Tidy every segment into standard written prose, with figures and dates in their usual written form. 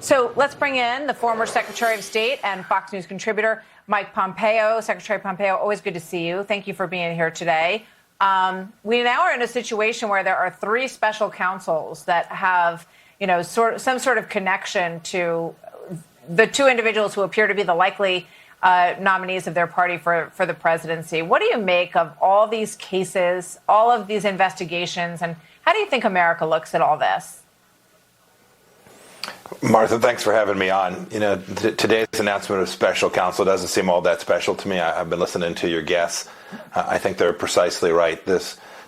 So let's bring in the former Secretary of State and Fox News contributor, Mike Pompeo. Secretary Pompeo, always good to see you. Thank you for being here today. We now are in a situation where there are three special counsels that have, some sort of connection to the two individuals who appear to be the likely nominees of their party for the presidency. What do you make of all these cases, all of these investigations, and how do you think America looks at all this? Martha, thanks for having me on. Today's announcement of special counsel doesn't seem all that special to me. I've been listening to your guests. I think they're precisely right. The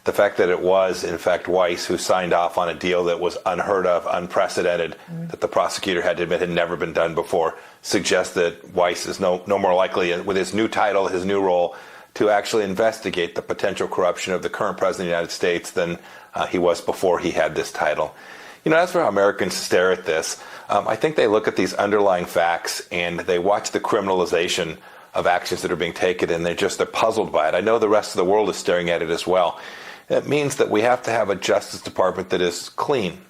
fact that it was, in fact, Weiss who signed off on a deal that was unheard of, unprecedented, that the prosecutor had to admit had never been done before, suggests that Weiss is no more likely, with his new title, his new role, to actually investigate the potential corruption of the current president of the United States than he was before he had this title. That's for how Americans stare at this. I think they look at these underlying facts and they watch the criminalization of actions that are being taken, and they're puzzled by it. I know the rest of the world is staring at it as well. It means that we have to have a Justice Department that is clean,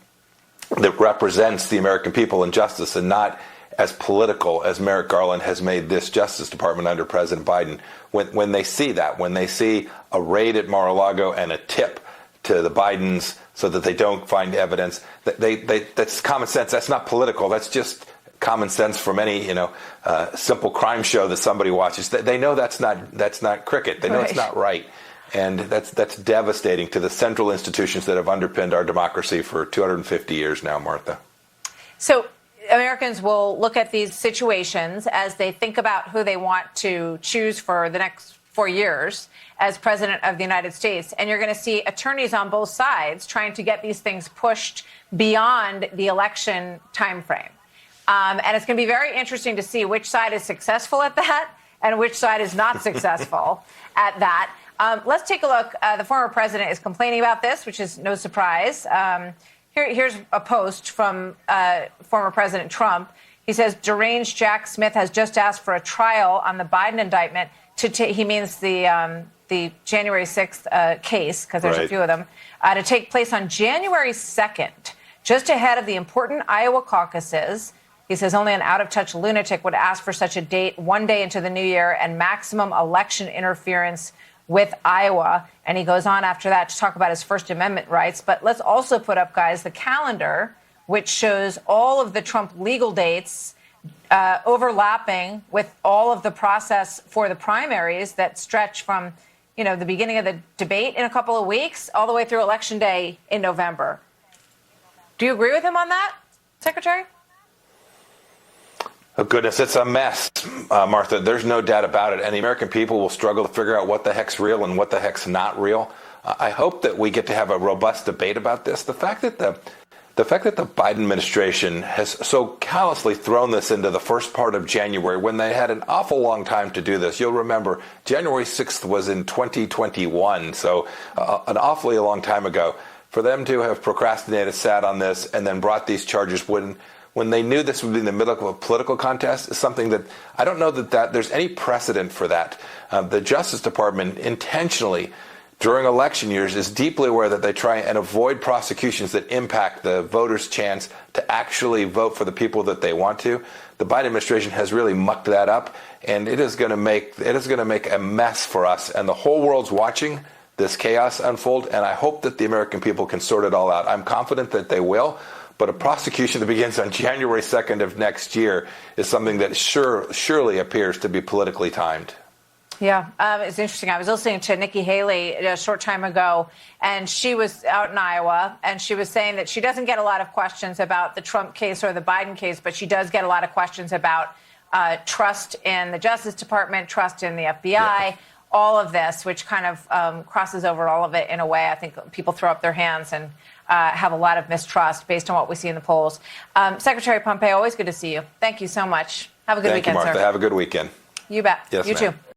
that represents the American people in justice, and not as political as Merrick Garland has made this Justice Department under President Biden. When they see that, when they see a raid at Mar-a-Lago and a tip to the Bidens so that they don't find evidence, that's common sense. That's not political. That's just common sense from any simple crime show that somebody watches. They know that's not cricket. They know It's not right, and that's devastating to the central institutions that have underpinned our democracy for 250 years now, Martha. So Americans will look at these situations as they think about who they want to choose for the next 4 years as president of the United States. And you're going to see attorneys on both sides trying to get these things pushed beyond the election timeframe. And it's going to be very interesting to see which side is successful at that and which side is not successful at that. Let's take a look. The former president is complaining about this, which is no surprise. Here's a post from former President Trump. He says, deranged Jack Smith has just asked for a trial on the Biden indictment. He means the January 6th case, because there's a few of them, to take place on January 2nd, just ahead of the important Iowa caucuses. He says only an out-of-touch lunatic would ask for such a date one day into the new year, and maximum election interference with Iowa. And he goes on after that to talk about his First Amendment rights. But let's also put up, guys, the calendar, which shows all of the Trump legal dates overlapping with all of the process for the primaries that stretch from, the beginning of the debate in a couple of weeks all the way through Election Day in November. Do you agree with him on that, Secretary? Oh, goodness, it's a mess, Martha. There's no doubt about it. And the American people will struggle to figure out what the heck's real and what the heck's not real. I hope that we get to have a robust debate about this. The fact that the Biden administration has so callously thrown this into the first part of January, when they had an awful long time to do this. You'll remember January 6th was in 2021, so an awfully long time ago. For them to have procrastinated, sat on this, and then brought these charges when they knew this would be in the middle of a political contest is something that I don't know that there's any precedent for that. The Justice Department intentionally, during election years, is deeply aware that they try and avoid prosecutions that impact the voters' chance to actually vote for the people that they want to. The Biden administration has really mucked that up, and it is going to make a mess for us. And the whole world's watching this chaos unfold, and I hope that the American people can sort it all out. I'm confident that they will. But a prosecution that begins on January 2nd of next year is something that surely appears to be politically timed. Yeah, it's interesting. I was listening to Nikki Haley a short time ago, and she was out in Iowa, and she was saying that she doesn't get a lot of questions about the Trump case or the Biden case, but she does get a lot of questions about trust in the Justice Department, trust in the FBI, all of this, which kind of crosses over all of it in a way. I think people throw up their hands and have a lot of mistrust based on what we see in the polls. Secretary Pompeo, always good to see you. Thank you so much. Have a good weekend, Thank you, Martha. sir. Have a good weekend. You bet. Yes, you ma'am. too.